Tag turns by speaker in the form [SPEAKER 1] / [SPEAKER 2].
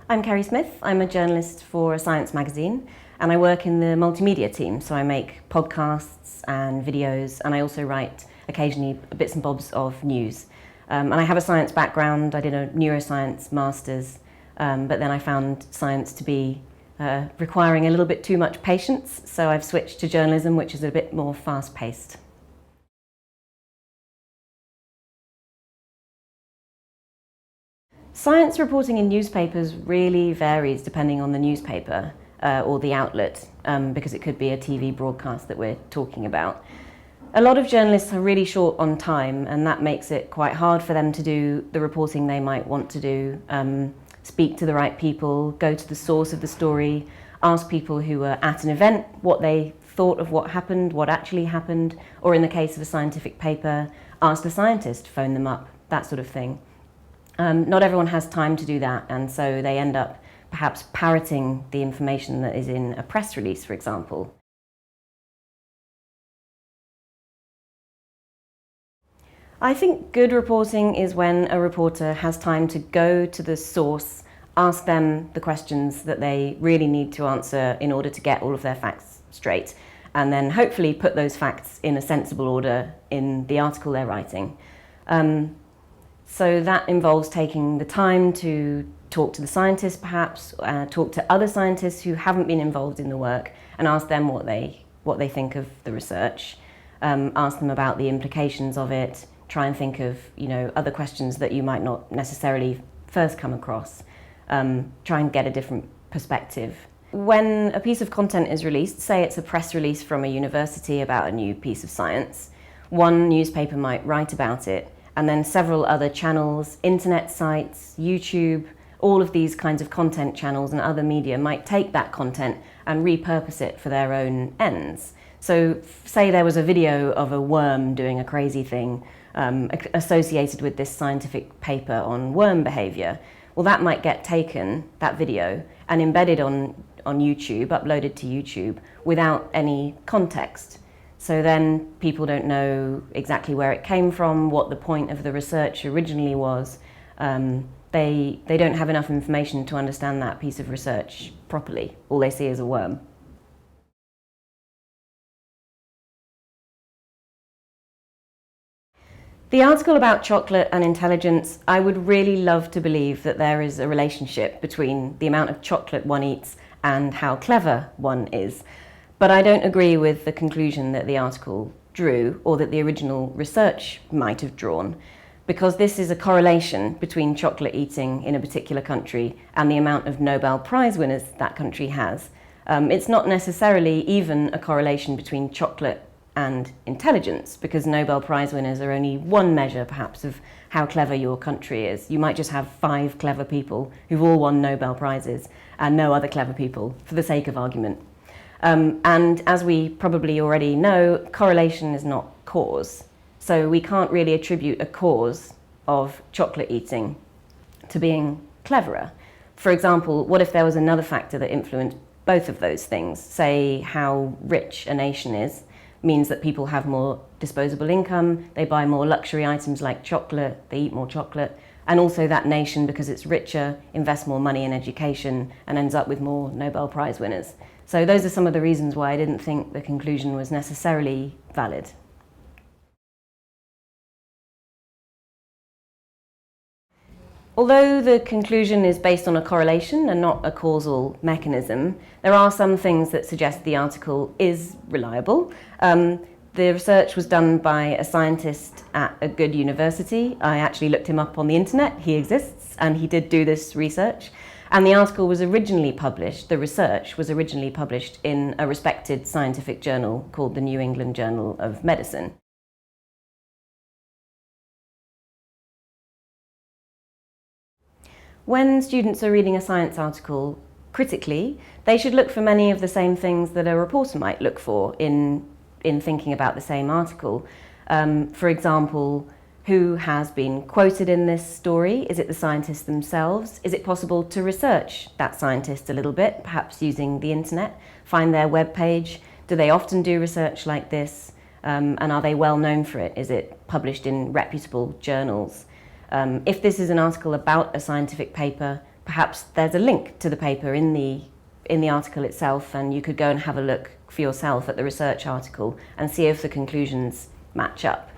[SPEAKER 1] I'm Kerry Smith. I'm a journalist for a science magazine and I work in the multimedia team. So I make podcasts and videos and I also write occasionally bits and bobs of news. And I have a science background. I did a neuroscience master's, but then I found science to be requiring a little bit too much patience. So I've switched to journalism, which is a bit more fast-paced. Science reporting in newspapers really varies depending on the newspaper or the outlet, because it could be a TV broadcast that we're talking about. A lot of journalists are really short on time, and that makes it quite hard for them to do the reporting they might want to do, speak to the right people, go to the source of the story, ask people who were at an event what they thought of what happened, what actually happened, or in the case of a scientific paper, ask the scientist, phone them up, that sort of thing. Not everyone has time to do that, and so they end up perhaps parroting the information that is in a press release, for example. I think good reporting is when a reporter has time to go to the source, ask them the questions that they really need to answer in order to get all of their facts straight, and then hopefully put those facts in a sensible order in the article they're writing. So that involves taking the time to talk to the scientists perhaps, talk to other scientists who haven't been involved in the work and ask them what they think of the research, ask them about the implications of it, try and think of other questions that you might not necessarily first come across, try and get a different perspective. When a piece of content is released, say it's a press release from a university about a new piece of science, one newspaper might write about it, and then several other channels, internet sites, YouTube, all of these kinds of content channels and other media might take that content and repurpose it for their own ends. So say there was a video of a worm doing a crazy thing associated with this scientific paper on worm behaviour. Well, that might get taken, that video, and embedded on YouTube, uploaded to YouTube, without any context. So then people don't know exactly where it came from, what the point of the research originally was. They don't have enough information to understand that piece of research properly. All they see is a worm. The article about chocolate and intelligence, I would really love to believe that there is a relationship between the amount of chocolate one eats and how clever one is. But I don't agree with the conclusion that the article drew, or that the original research might have drawn, because this is a correlation between chocolate eating in a particular country and the amount of Nobel Prize winners that country has. It's not necessarily even a correlation between chocolate and intelligence, because Nobel Prize winners are only one measure, perhaps, of how clever your country is. You might just have 5 clever people who've all won Nobel Prizes and no other clever people, for the sake of argument. And as we probably already know, correlation is not cause. So we can't really attribute a cause of chocolate eating to being cleverer. For example, what if there was another factor that influenced both of those things? Say how rich a nation is means that people have more disposable income, they buy more luxury items like chocolate, they eat more chocolate, and also that nation, because it's richer, invests more money in education and ends up with more Nobel Prize winners. So those are some of the reasons why I didn't think the conclusion was necessarily valid. Although the conclusion is based on a correlation and not a causal mechanism, there are some things that suggest the article is reliable. The research was done by a scientist at a good university. I actually looked him up on the internet. He exists, and he did do this research. And the article was originally published, the research was originally published in a respected scientific journal called the New England Journal of Medicine. When students are reading a science article critically, they should look for many of the same things that a reporter might look for in thinking about the same article. For example, who has been quoted in this story? Is it the scientists themselves? Is it possible to research that scientist a little bit, perhaps using the internet? Find their webpage? Do they often do research like this? And are they well known for it? Is it published in reputable journals? If this is an article about a scientific paper, perhaps there's a link to the paper in the article itself, and you could go and have a look for yourself at the research article and see if the conclusions match up.